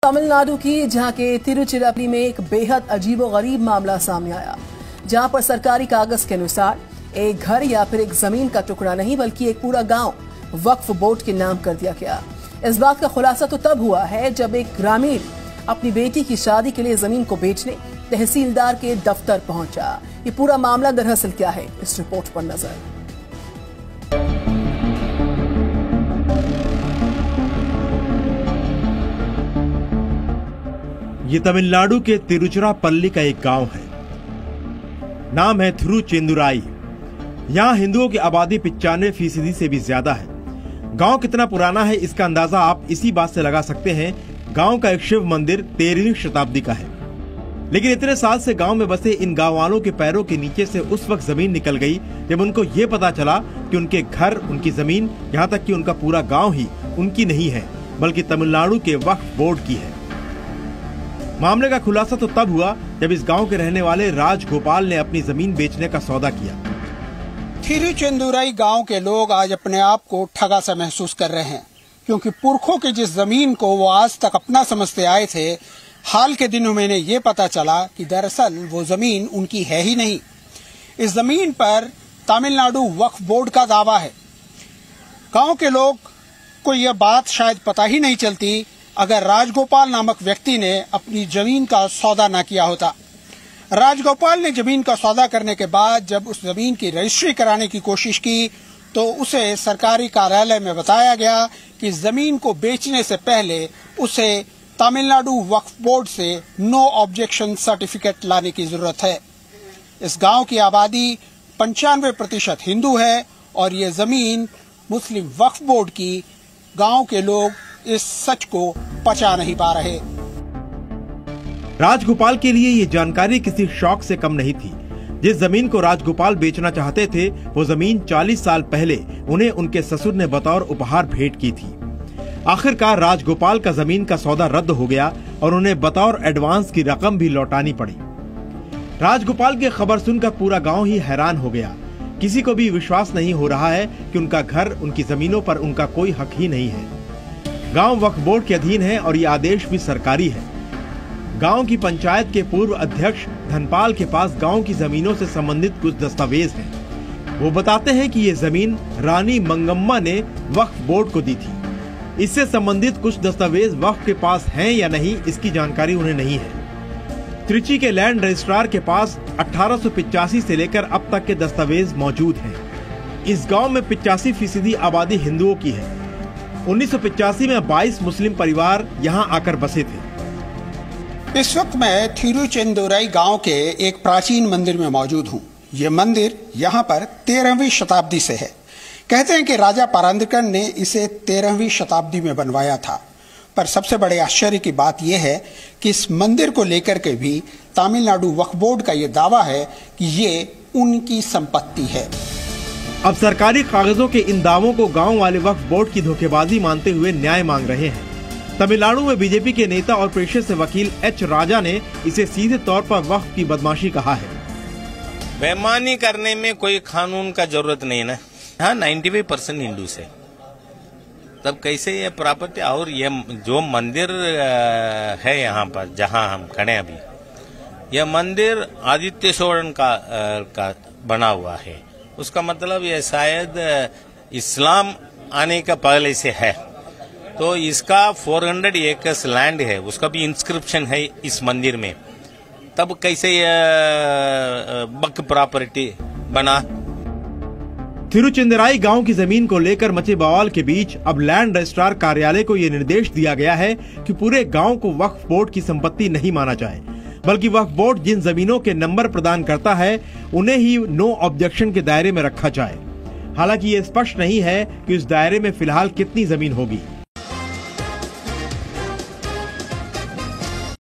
तमिलनाडु की जहां के तिरुचिरापल्ली में एक बेहद अजीबोगरीब मामला सामने आया, जहां पर सरकारी कागज के अनुसार एक घर या फिर एक जमीन का टुकड़ा नहीं बल्कि एक पूरा गांव वक्फ बोर्ड के नाम कर दिया गया। इस बात का खुलासा तो तब हुआ है जब एक ग्रामीण अपनी बेटी की शादी के लिए जमीन को बेचने तहसीलदार के दफ्तर पहुंचा। ये पूरा मामला दरअसल क्या है, इस रिपोर्ट पर नजर। ये तमिलनाडु के तिरुचिरापल्ली का एक गांव है, नाम है थिरुचेंदुराई। यहाँ हिंदुओं की आबादी 95% से भी ज्यादा है। गांव कितना पुराना है इसका अंदाजा आप इसी बात से लगा सकते हैं। गांव का एक शिव मंदिर 13वीं शताब्दी का है, लेकिन इतने साल से गांव में बसे इन गांव वालों के पैरों के नीचे से उस वक्त जमीन निकल गई जब उनको ये पता चला कि उनके घर, उनकी जमीन, यहाँ तक कि उनका पूरा गांव ही उनकी नहीं है बल्कि तमिलनाडु के वक्फ बोर्ड की है। मामले का खुलासा तो तब हुआ जब इस गांव के रहने वाले राजगोपाल ने अपनी जमीन बेचने का सौदा किया। थिरुचेंदुराई गांव के लोग आज अपने आप को ठगा सा महसूस कर रहे हैं, क्योंकि पुरखों की जिस जमीन को वो आज तक अपना समझते आए थे, हाल के दिनों में इन्हें ये पता चला कि दरअसल वो जमीन उनकी है ही नहीं। इस जमीन पर तमिलनाडु वक्फ बोर्ड का दावा है। गांव के लोग को यह बात शायद पता ही नहीं चलती अगर राजगोपाल नामक व्यक्ति ने अपनी जमीन का सौदा न किया होता। राजगोपाल ने जमीन का सौदा करने के बाद जब उस जमीन की रजिस्ट्री कराने की कोशिश की तो उसे सरकारी कार्यालय में बताया गया कि जमीन को बेचने से पहले उसे तमिलनाडु वक्फ बोर्ड से नो ऑब्जेक्शन सर्टिफिकेट लाने की जरूरत है। इस गांव की आबादी 95% हिंदू है और ये जमीन मुस्लिम वक्फ बोर्ड की। गांव के लोग इस सच को पचा नहीं पा रहे। राजगोपाल के लिए ये जानकारी किसी शौक से कम नहीं थी। जिस जमीन को राजगोपाल बेचना चाहते थे वो जमीन 40 साल पहले उन्हें उनके ससुर ने बतौर उपहार भेंट की थी। आखिरकार राजगोपाल का जमीन का सौदा रद्द हो गया और उन्हें बतौर एडवांस की रकम भी लौटानी पड़ी। राजगोपाल की खबर सुनकर पूरा गांव ही हैरान हो गया। किसी को भी विश्वास नहीं हो रहा है कि उनका घर, उनकी जमीनों पर उनका कोई हक ही नहीं है। गांव वक्फ बोर्ड के अधीन है और ये आदेश भी सरकारी है। गांव की पंचायत के पूर्व अध्यक्ष धनपाल के पास गांव की जमीनों से संबंधित कुछ दस्तावेज हैं। वो बताते हैं कि ये जमीन रानी मंगम्मा ने वक्फ बोर्ड को दी थी। इससे संबंधित कुछ दस्तावेज वक्फ के पास हैं या नहीं इसकी जानकारी उन्हें नहीं है। त्रिची के लैंड रजिस्ट्रार के पास 1885 से लेकर अब तक के दस्तावेज मौजूद हैं। इस गांव में 85% आबादी हिंदुओं की है। 1985 में 22 मुस्लिम परिवार यहां आकर बसे थे। इस वक्त मैं थिरुचेंदुराई गांव के एक प्राचीन मंदिर में मौजूद हूं। ये मंदिर यहां पर 13वीं शताब्दी से है। कहते हैं कि राजा पारंदकन ने इसे 13वीं शताब्दी में बनवाया था। पर सबसे बड़े आश्चर्य की बात यह है कि इस मंदिर को लेकर के भी तमिलनाडु वक्फ बोर्ड का ये दावा है कि ये उनकी संपत्ति है। अब सरकारी कागजों के इन दावों को गांव वाले वक्फ बोर्ड की धोखेबाजी मानते हुए न्याय मांग रहे हैं। तमिलनाडु में बीजेपी के नेता और पेशे से वकील एच राजा ने इसे सीधे तौर पर वक्फ की बदमाशी कहा है। बेईमानी करने में कोई कानून का जरूरत नहीं है ना। हाँ, 95% हिंदू से तब कैसे ये प्रॉपर्टी और ये जो मंदिर है यहाँ पर जहाँ हम खड़े अभी, यह मंदिर आदित्य सोरेन का बना हुआ है। उसका मतलब ये शायद इस्लाम आने का पहले से है। तो इसका 400 एकर्स लैंड है, उसका भी इंस्क्रिप्शन है इस मंदिर में। तब कैसे वक्फ प्रॉपर्टी बना। थिरुचेंदुराई गांव की जमीन को लेकर मचे बवाल के बीच अब लैंड रजिस्ट्रार कार्यालय को ये निर्देश दिया गया है कि पूरे गांव को वक्फ बोर्ड की संपत्ति नहीं माना जाए, बल्कि वक्फ बोर्ड जिन जमीनों के नंबर प्रदान करता है उन्हें ही नो ऑब्जेक्शन के दायरे में रखा जाए। हालांकि ये स्पष्ट नहीं है कि इस दायरे में फिलहाल कितनी जमीन होगी।